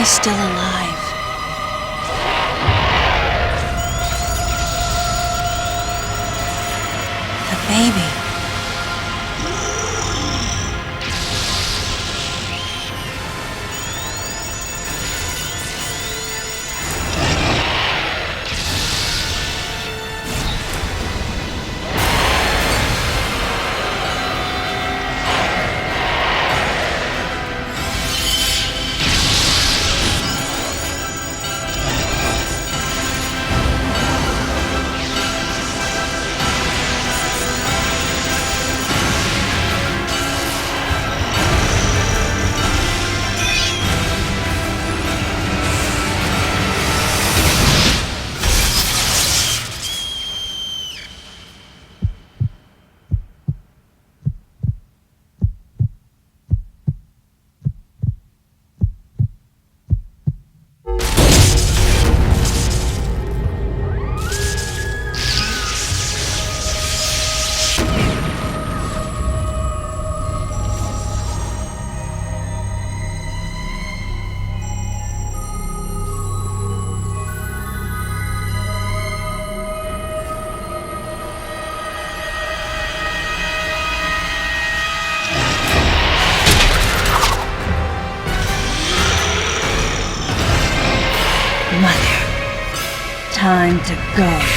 still alive. The baby. Mother, time to go.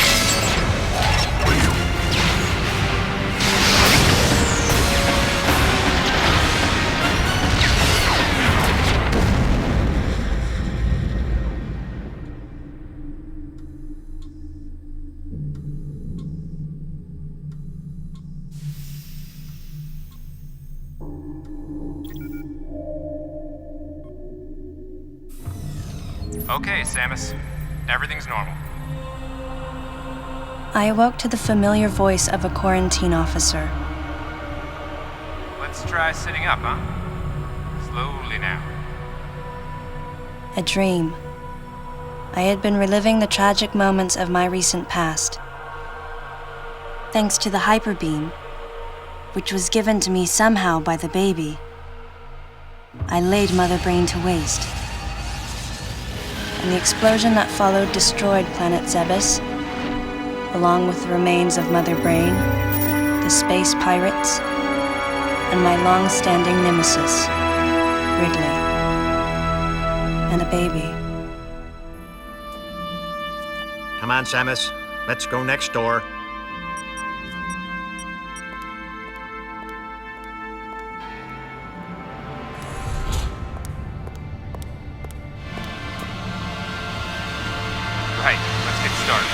Okay, Samus. Everything's normal. I awoke to the familiar voice of a quarantine officer. Let's try sitting up, huh? Slowly now. A dream. I had been reliving the tragic moments of my recent past. Thanks to the hyper beam, which was given to me somehow by the baby, I laid Mother Brain to waste. And the explosion that followed destroyed planet Zebes, along with the remains of Mother Brain, the space pirates, and my long-standing nemesis, Ridley, and a baby. Come on, Samus. Let's go next door. Right, let's get started.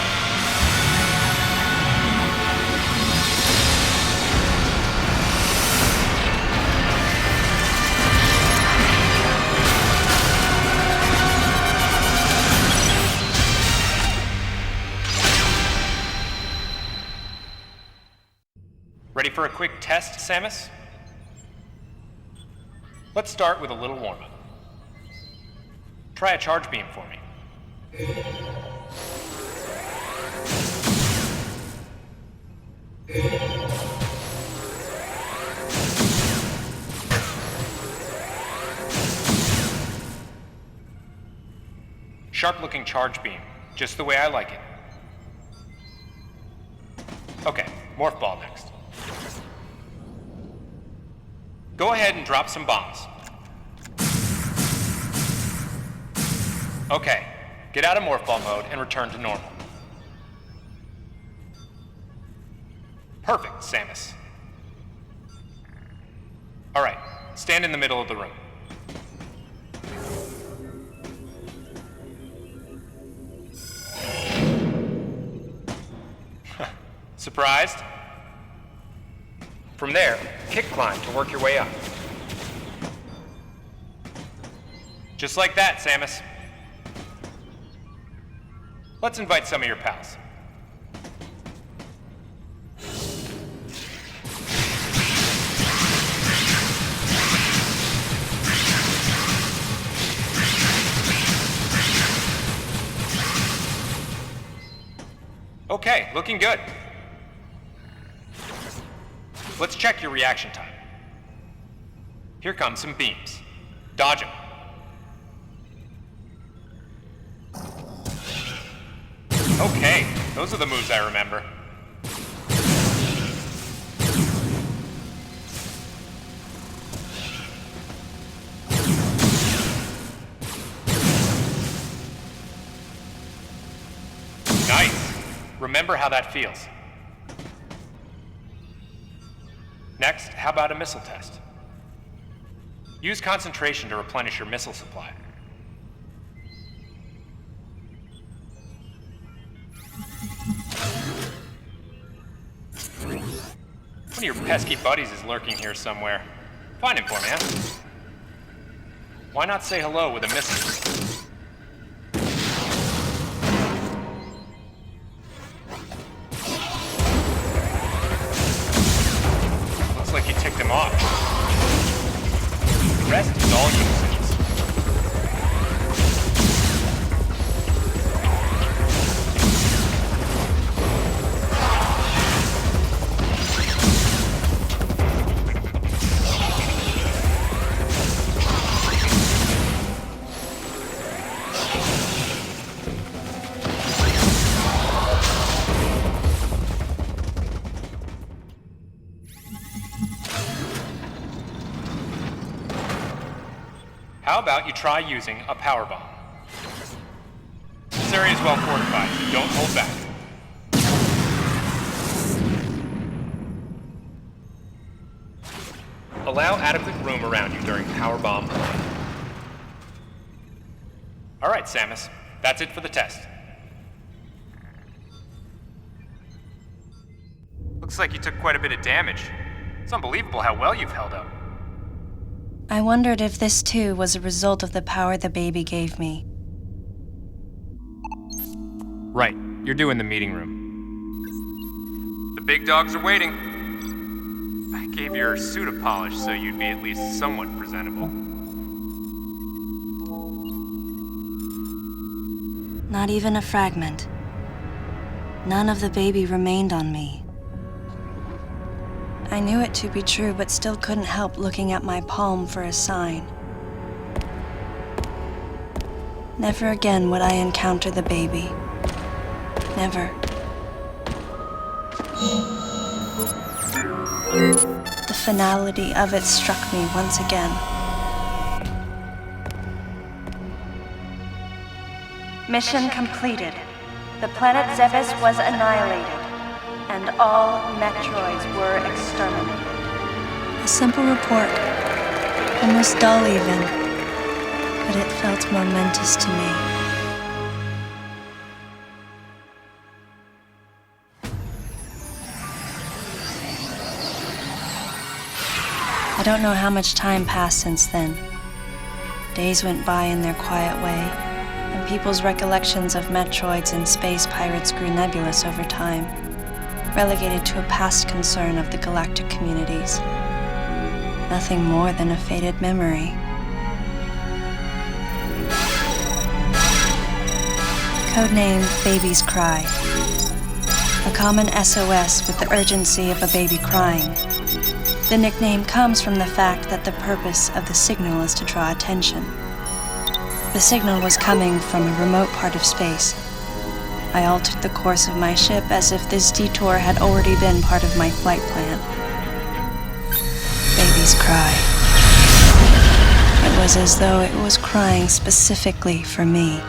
Ready for a quick test, Samus? Let's start with a little warm-up. Try a charge beam for me. Sharp-looking charge beam, just the way I like it. Okay, morph ball next. Go ahead and drop some bombs. Okay, get out of morph ball mode and return to normal. Perfect, Samus. All right, stand in the middle of the room. Surprised? From there, kick climb to work your way up. Just like that, Samus. Let's invite some of your pals. Okay, looking good. Let's check your reaction time. Here come some beams. Dodge them. Those are the moves I remember. Nice. Remember how that feels. Next, how about a missile test? Use concentration to replenish your missile supply. One of your pesky buddies is lurking here somewhere. Find him for me, huh? Why not say hello with a missile? Looks like you ticked him off. The rest is all you. How about you try using a power bomb? This area is well fortified, so don't hold back. Allow adequate room around you during power bomb play. All right, Samus, that's it for the test. Looks like you took quite a bit of damage. It's unbelievable how well you've held up. I wondered if this too was a result of the power the baby gave me. Right, you're due in the meeting room. The big dogs are waiting. I gave your suit a polish so you'd be at least somewhat presentable. Not even a fragment. None of the baby remained on me. I knew it to be true, but still couldn't help looking at my palm for a sign. Never again would I encounter the baby. Never. The finality of it struck me once again. Mission completed. The planet Zebes was annihilated, and all Metroids were exterminated. A simple report, almost dull even, but it felt momentous to me. I don't know how much time passed since then. Days went by in their quiet way, and people's recollections of Metroids and space pirates grew nebulous over time, relegated to a past concern of the galactic communities. Nothing more than a faded memory. Codename Baby's Cry. A common SOS with the urgency of a baby crying. The nickname comes from the fact that the purpose of the signal is to draw attention. The signal was coming from a remote part of space. I altered the course of my ship as if this detour had already been part of my flight plan. Baby's cry. It was as though it was crying specifically for me.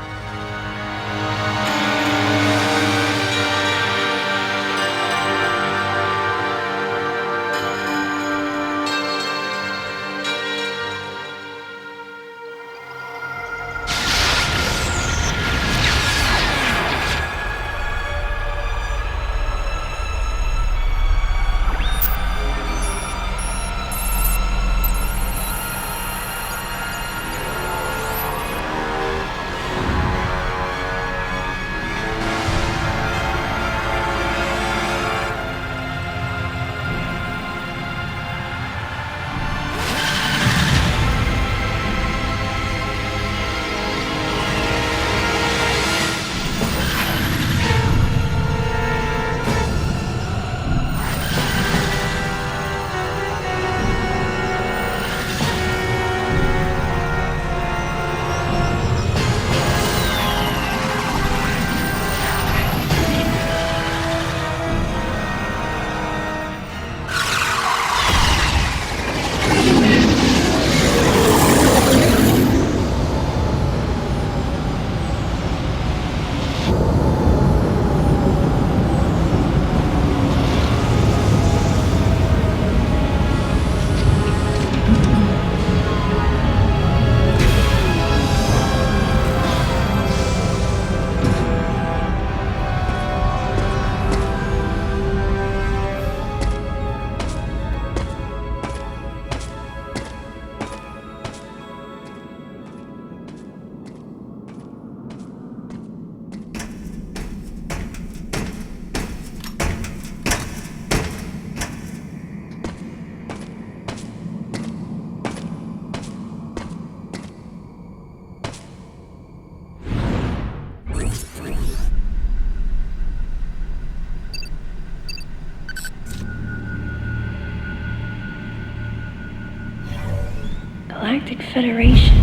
Galactic Federation,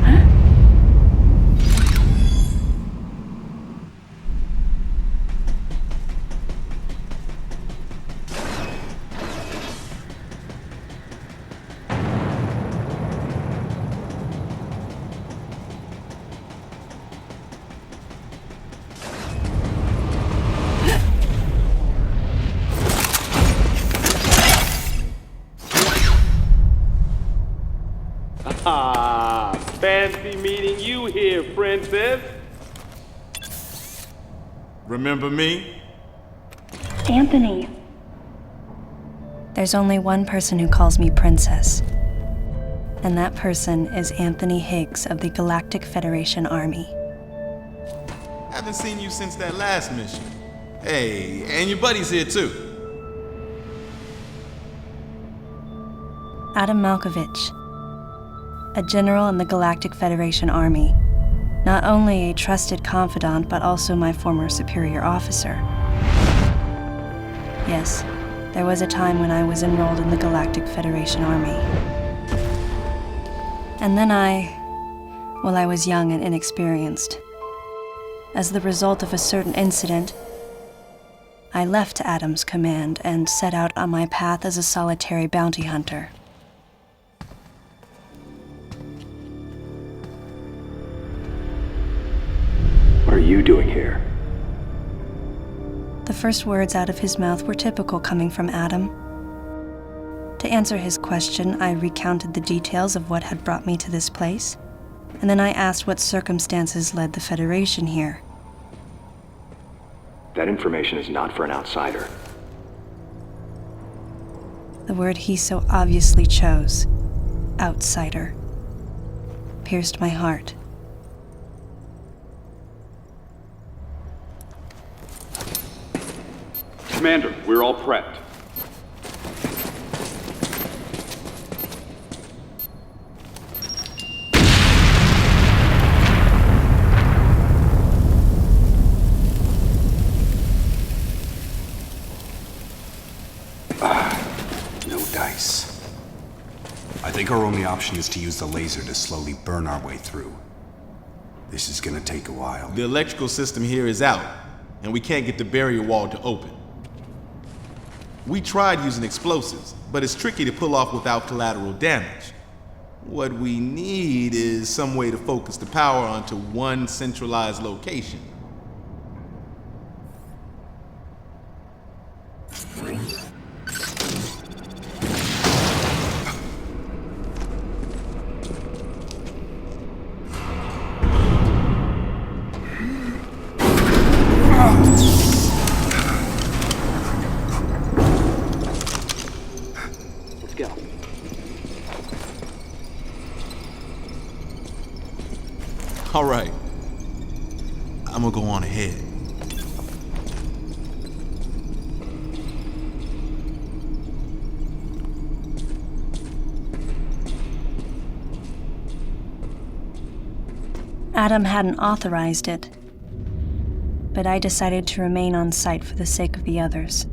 huh? Ah, fancy meeting you here, princess. Remember me? Anthony. There's only one person who calls me princess. And that person is Anthony Higgs of the Galactic Federation Army. Haven't seen you since that last mission. Hey, and your buddy's here too. Adam Malkovich, a general in the Galactic Federation Army. Not only a trusted confidant, but also my former superior officer. Yes, there was a time when I was enrolled in the Galactic Federation Army. And then I was young and inexperienced. As the result of a certain incident, I left Adam's command and set out on my path as a solitary bounty hunter. What are you doing here? The first words out of his mouth were typical coming from Adam. To answer his question, I recounted the details of what had brought me to this place, and then I asked what circumstances led the Federation here. That information is not for an outsider. The word he so obviously chose, outsider, pierced my heart. Commander, we're all prepped. No dice. I think our only option is to use the laser to slowly burn our way through. This is gonna take a while. The electrical system here is out, and we can't get the barrier wall to open. We tried using explosives, but it's tricky to pull off without collateral damage. What we need is some way to focus the power onto one centralized location. Let's go. All right. I'm gonna go on ahead. Adam hadn't authorized it, but I decided to remain on site for the sake of the others.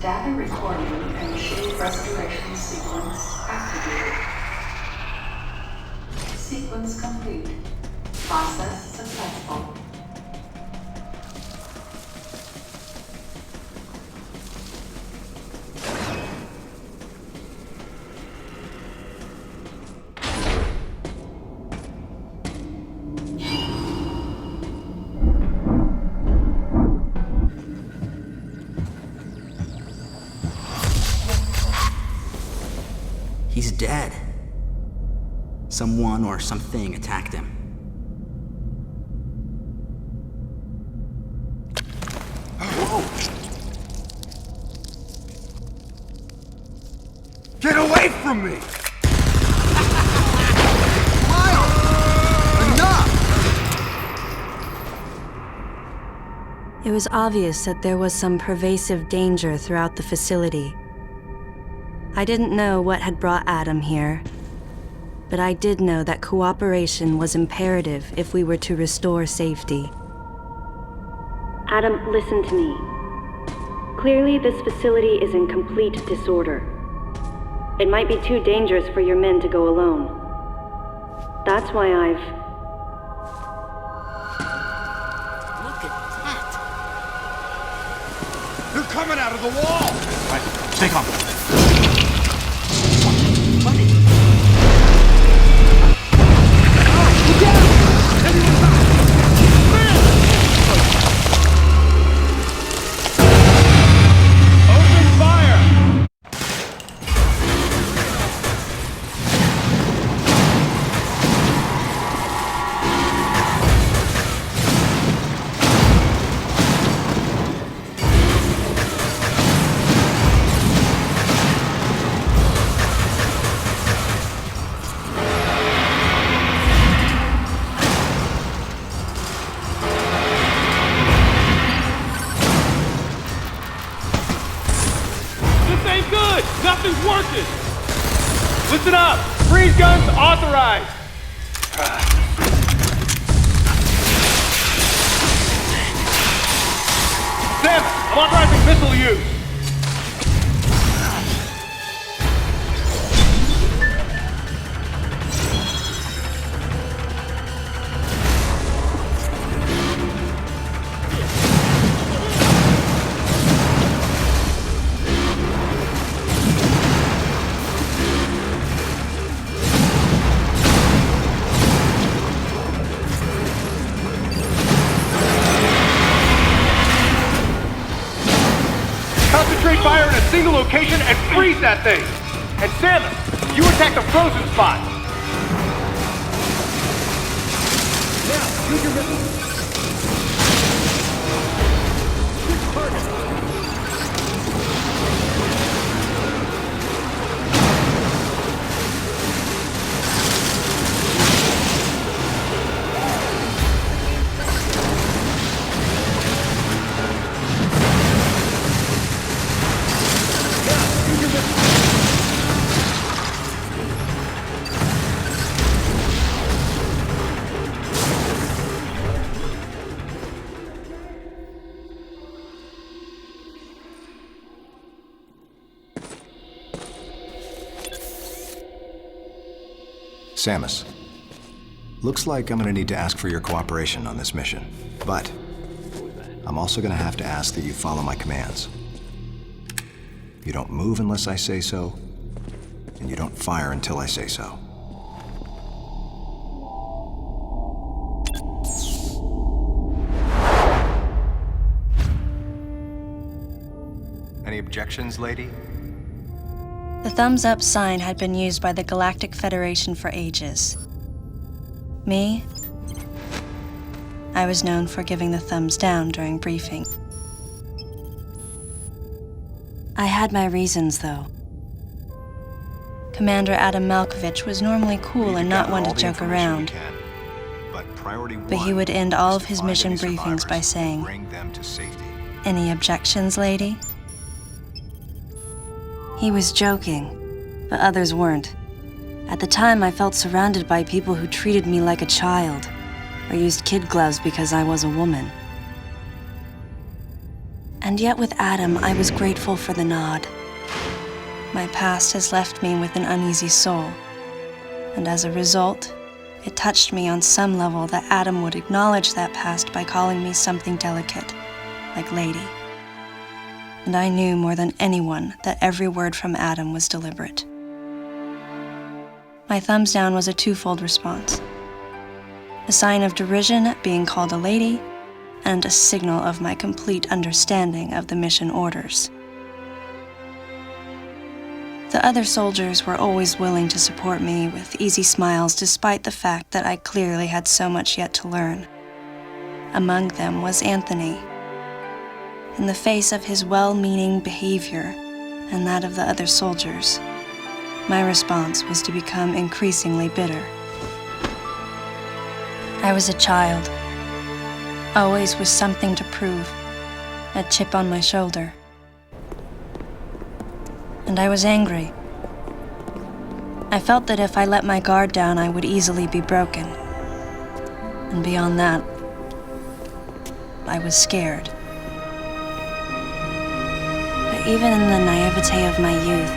Data recording and shape restoration sequence activated. Sequence complete. Process successful. He's dead. Someone or something attacked him. Whoa! Get away from me! Miles! Enough! It was obvious that there was some pervasive danger throughout the facility. I didn't know what had brought Adam here, but I did know that cooperation was imperative if we were to restore safety. Adam, listen to me. Clearly, this facility is in complete disorder. It might be too dangerous for your men to go alone. That's why I've... Look at that! They're coming out of the wall! Right, stay calm. Nothing's working! Listen up! Freeze guns authorized! Sam, I'm authorizing missile use! Concentrate fire in a single location and freeze that thing! And Samus, you attack the frozen spot! Now, use your missile! Switch target! Samus, looks like I'm gonna need to ask for your cooperation on this mission, but I'm also gonna have to ask that you follow my commands. You don't move unless I say so, and you don't fire until I say so. Any objections, lady? The thumbs up sign had been used by the Galactic Federation for ages. Me? I was known for giving the thumbs down during briefing. I had my reasons, though. Commander Adam Malkovich was normally cool and not one to joke around. But he would end all of his mission briefings by saying, "Any objections, lady?" He was joking, but others weren't. At the time, I felt surrounded by people who treated me like a child, or used kid gloves because I was a woman. And yet with Adam, I was grateful for the nod. My past has left me with an uneasy soul, and as a result, it touched me on some level that Adam would acknowledge that past by calling me something delicate, like lady. And I knew more than anyone that every word from Adam was deliberate. My thumbs down was a twofold response. A sign of derision at being called a lady, and a signal of my complete understanding of the mission orders. The other soldiers were always willing to support me with easy smiles despite the fact that I clearly had so much yet to learn. Among them was Anthony. In the face of his well-meaning behavior and that of the other soldiers, my response was to become increasingly bitter. I was a child, always with something to prove, a chip on my shoulder. And I was angry. I felt that if I let my guard down, I would easily be broken. And beyond that, I was scared. But even in the naivete of my youth,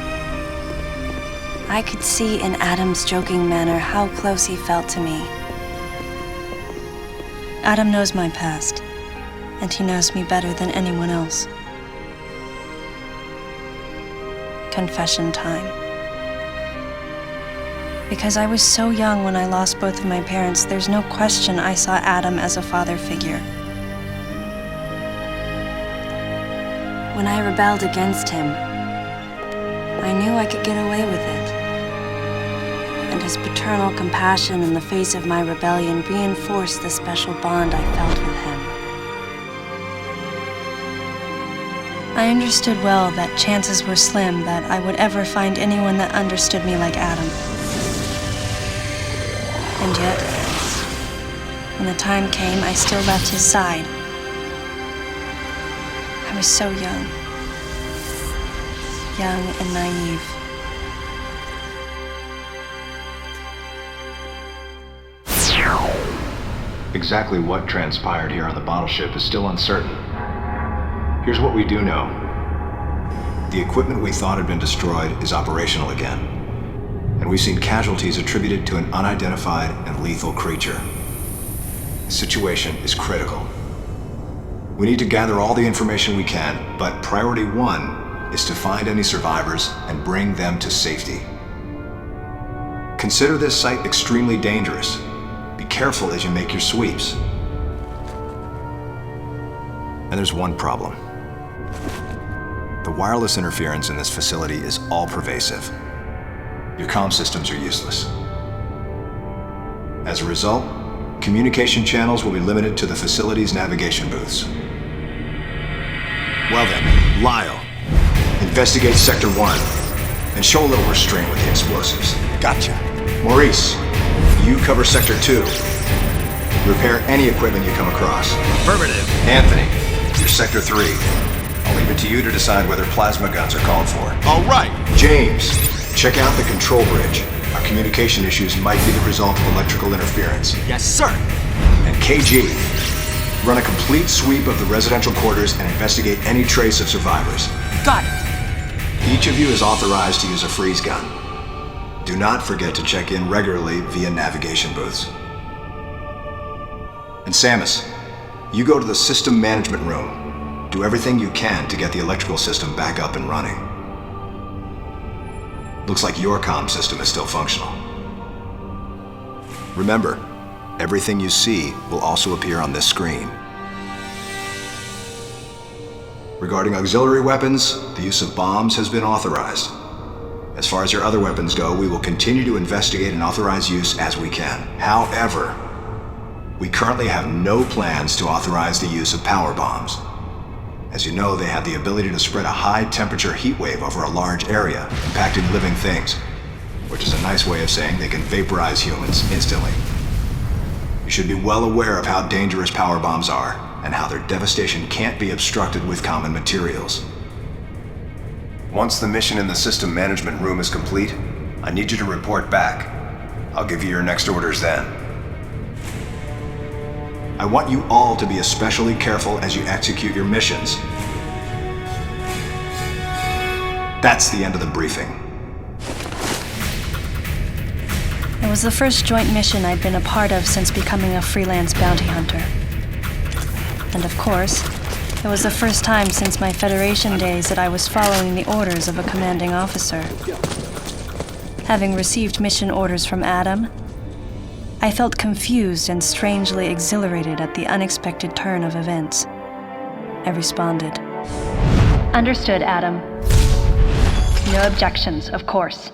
I could see in Adam's joking manner how close he felt to me. Adam knows my past, and he knows me better than anyone else. Confession time. Because I was so young when I lost both of my parents, there's no question I saw Adam as a father figure. When I rebelled against him, I knew I could get away with it. And his paternal compassion in the face of my rebellion reinforced the special bond I felt with him. I understood well that chances were slim that I would ever find anyone that understood me like Adam. And yet, when the time came, I still left his side. I was so young and naive. Exactly what transpired here on the bottle ship is still uncertain. Here's what we do know. The equipment we thought had been destroyed is operational again, and we've seen casualties attributed to an unidentified and lethal creature. The situation is critical. We need to gather all the information we can, but priority one is to find any survivors and bring them to safety. Consider this site extremely dangerous. Be careful as you make your sweeps. And there's one problem. The wireless interference in this facility is all-pervasive. Your comm systems are useless. As a result, communication channels will be limited to the facility's navigation booths. Well then, Lyle, investigate Sector 1 and show a little restraint with the explosives. Gotcha. Maurice, you cover Sector 2. Repair any equipment you come across. Affirmative. Anthony, you're Sector 3. I'll leave it to you to decide whether plasma guns are called for. All right. James, check out the control bridge. Our communication issues might be the result of electrical interference. Yes, sir. And KG, run a complete sweep of the residential quarters and investigate any trace of survivors. Got it. Each of you is authorized to use a freeze gun. Do not forget to check in regularly via navigation booths. And Samus, you go to the system management room. Do everything you can to get the electrical system back up and running. Looks like your comm system is still functional. Remember, everything you see will also appear on this screen. Regarding auxiliary weapons, the use of bombs has been authorized. As far as your other weapons go, we will continue to investigate and authorize use as we can. However, we currently have no plans to authorize the use of power bombs. As you know, they have the ability to spread a high-temperature heat wave over a large area, impacting living things, which is a nice way of saying they can vaporize humans instantly. You should be well aware of how dangerous power bombs are, and how their devastation can't be obstructed with common materials. Once the mission in the system management room is complete, I need you to report back. I'll give you your next orders then. I want you all to be especially careful as you execute your missions. That's the end of the briefing. It was the first joint mission I'd been a part of since becoming a freelance bounty hunter. And of course, it was the first time since my Federation days that I was following the orders of a commanding officer. Having received mission orders from Adam, I felt confused and strangely exhilarated at the unexpected turn of events. I responded. Understood, Adam. No objections, of course.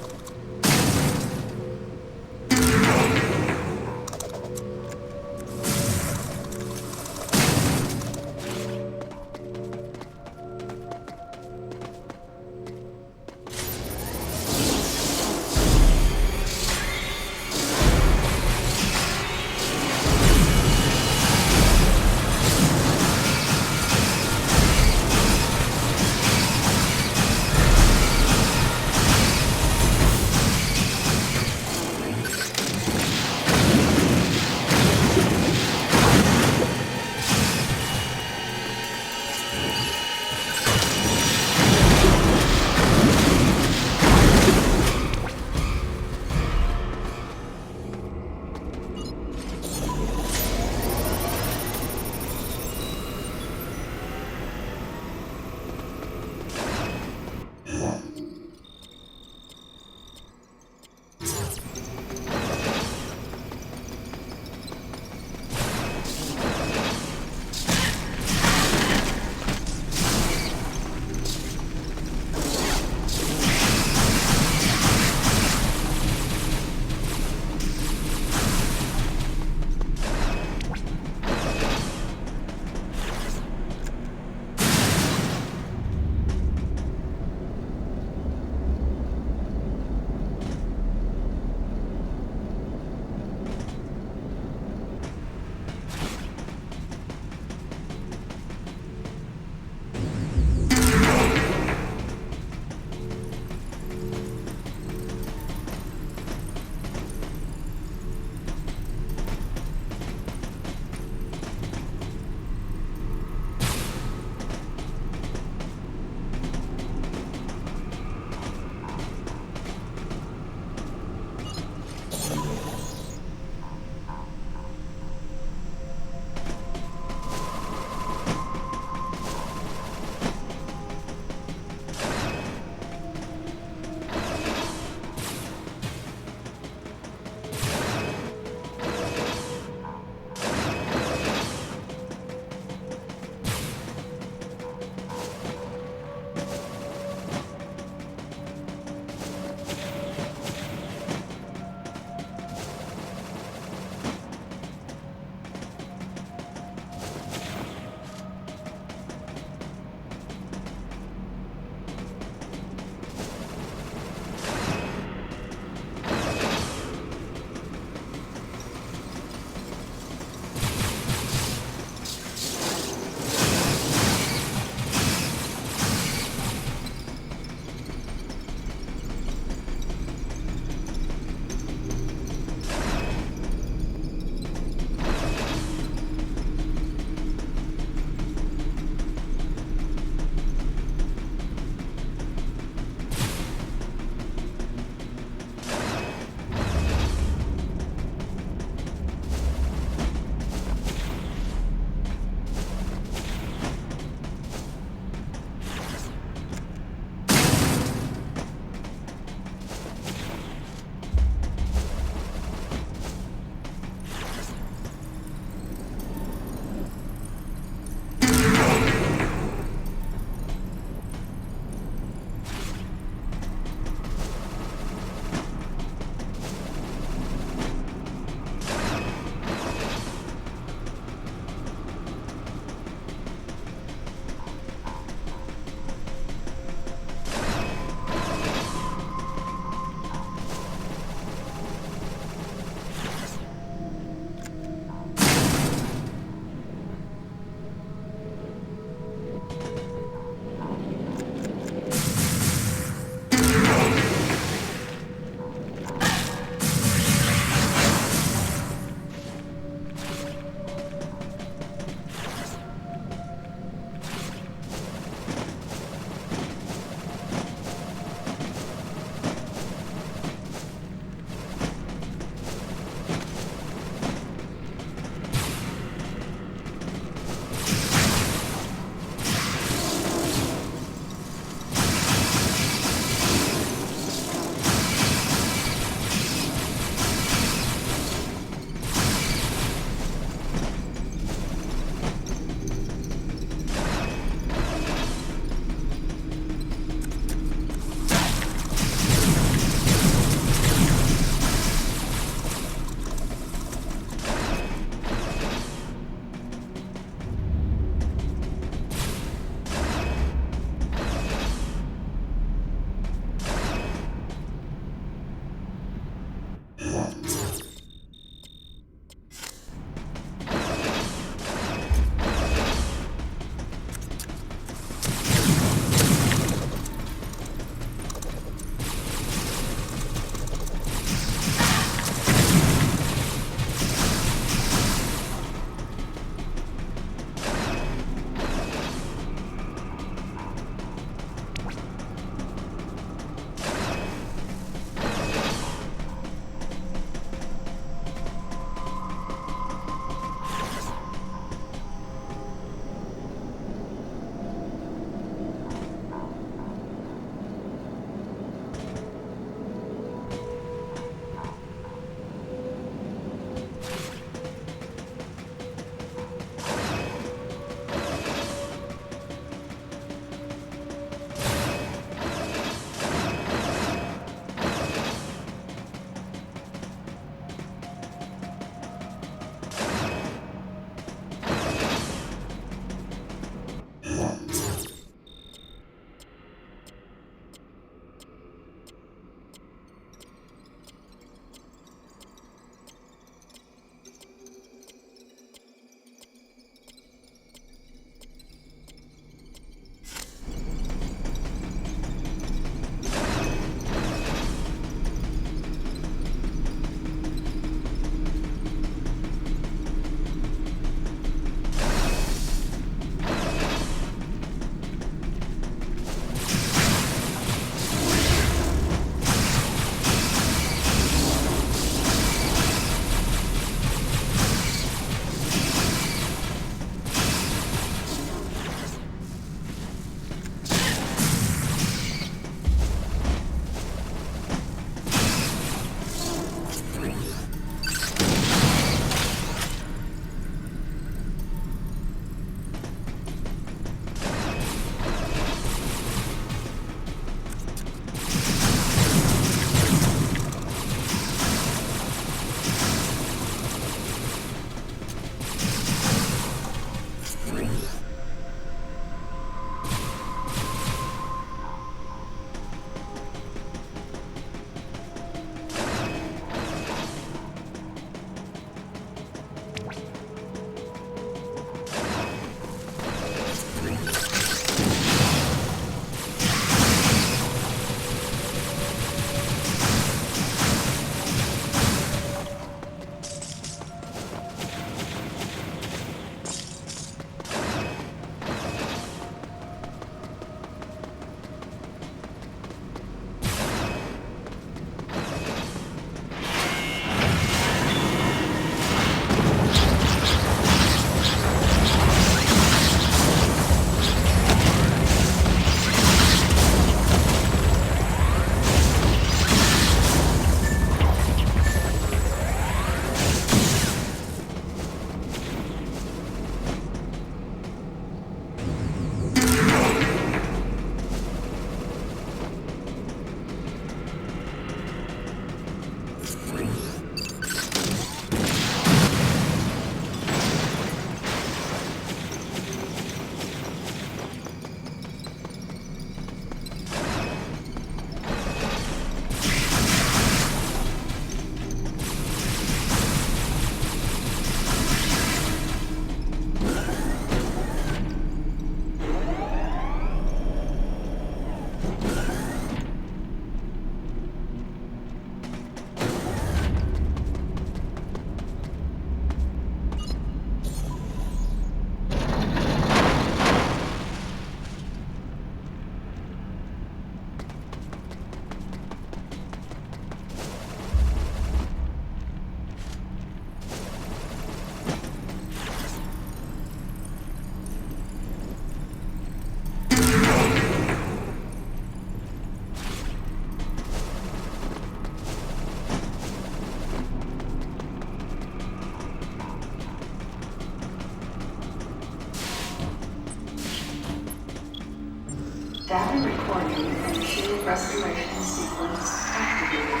Data recording and shield restoration sequence activated.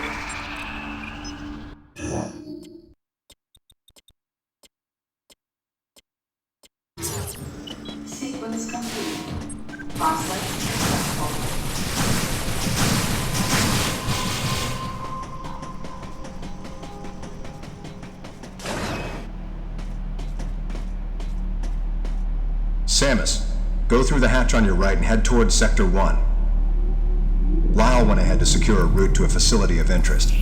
Sequence complete. Process successful. Samus, go through the hatch on your right and head towards Sector 1. Lyle went ahead to secure a route to a facility of interest.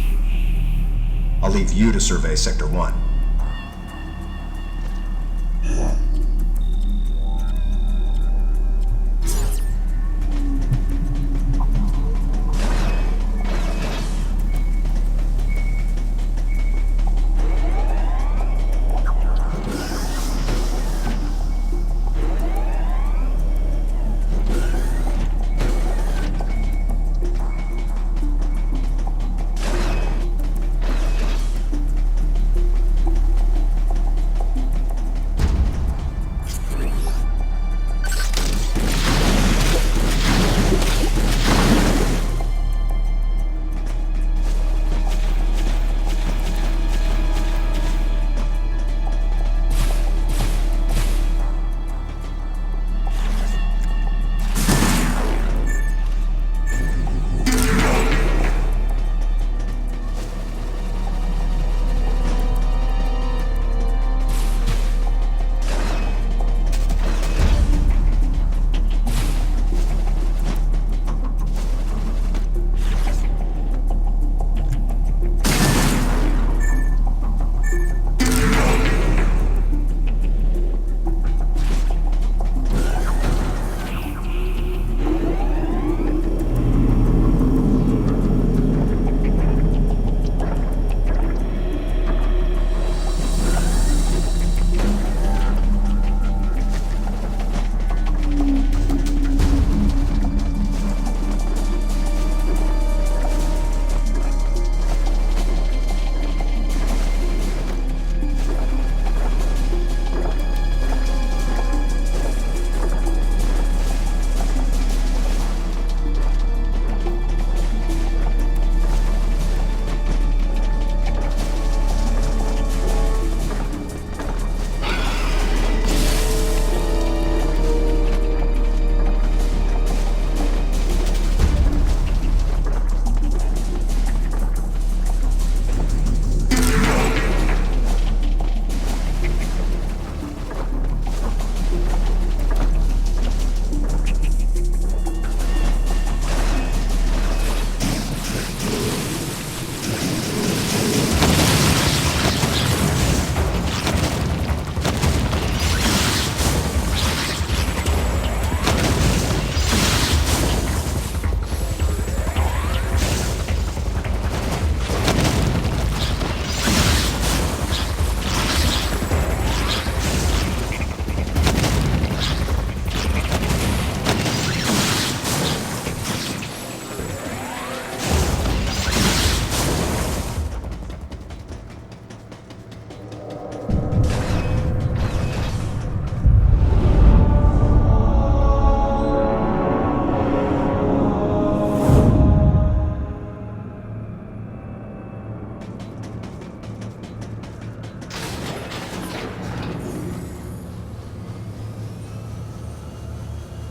I'll leave you to survey Sector 1.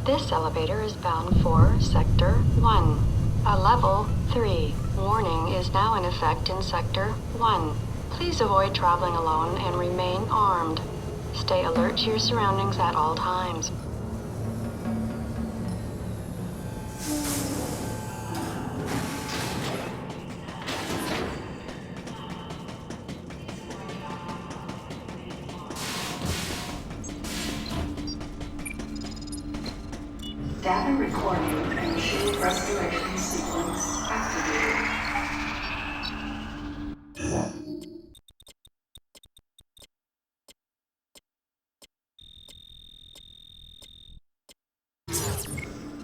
This elevator is bound for Sector 1. A Level 3 warning is now in effect in Sector 1. Please avoid traveling alone and remain armed. Stay alert to your surroundings at all times. Data recording and shield restoration sequence activated.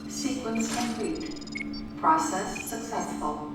Sequence complete. Process successful.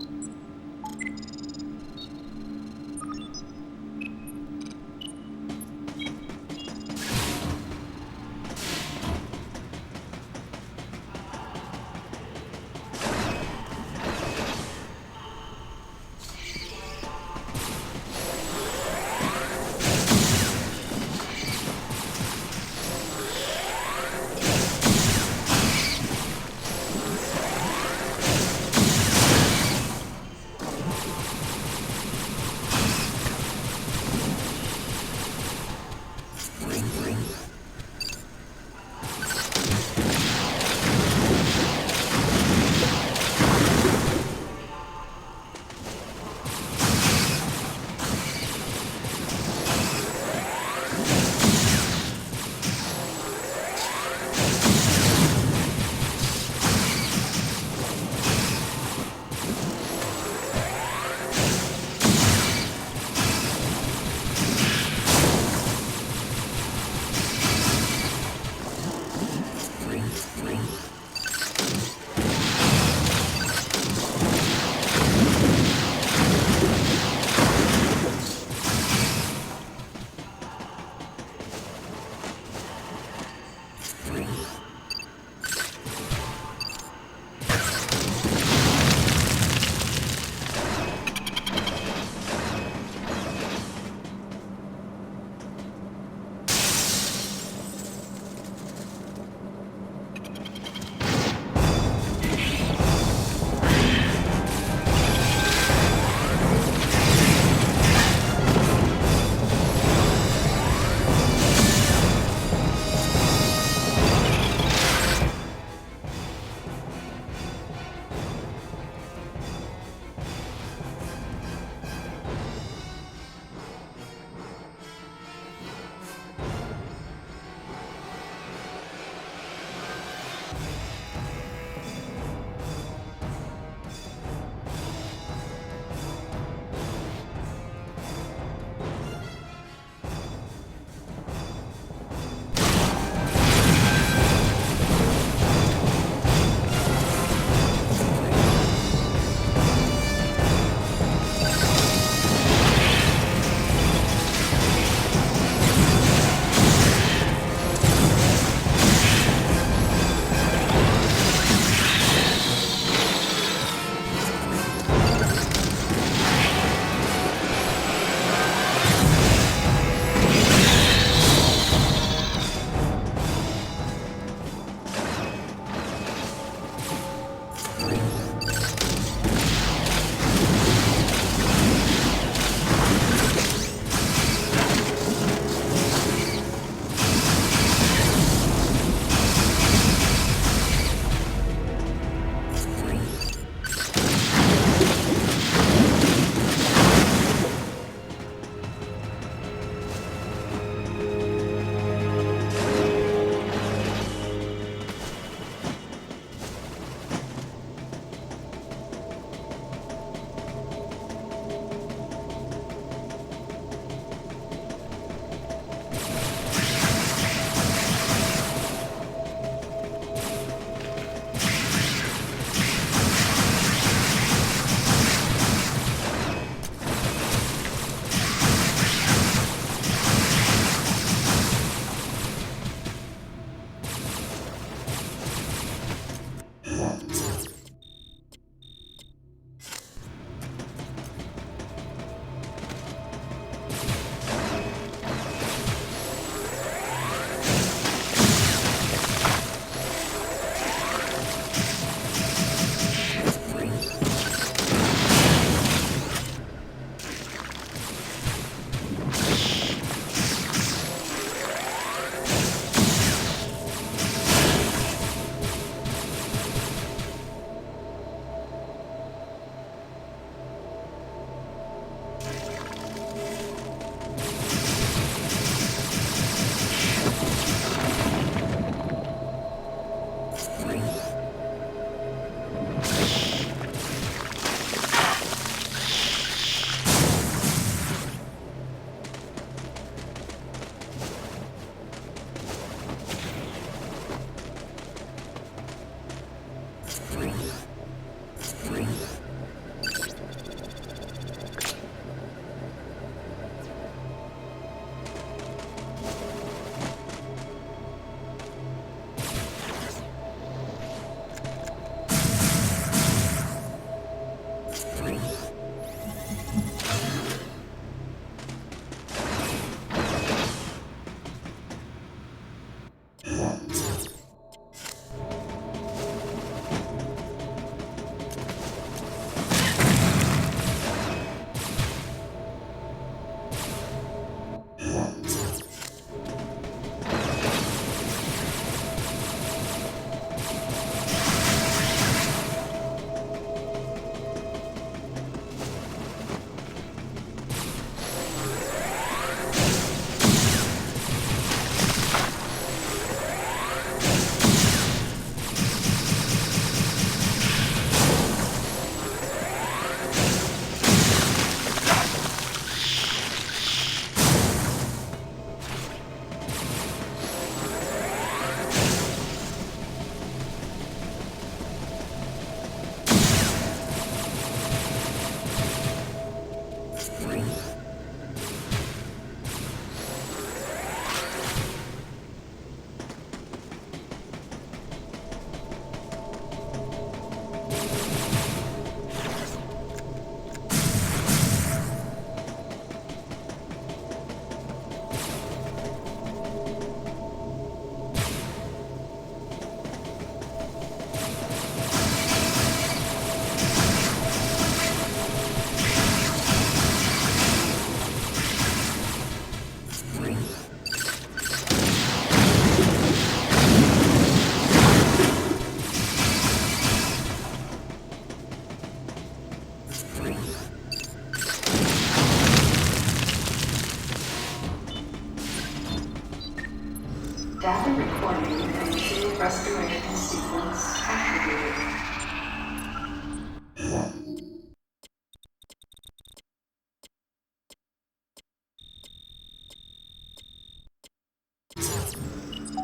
restoration sequence activated.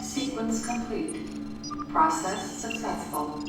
Sequence complete. Process successful.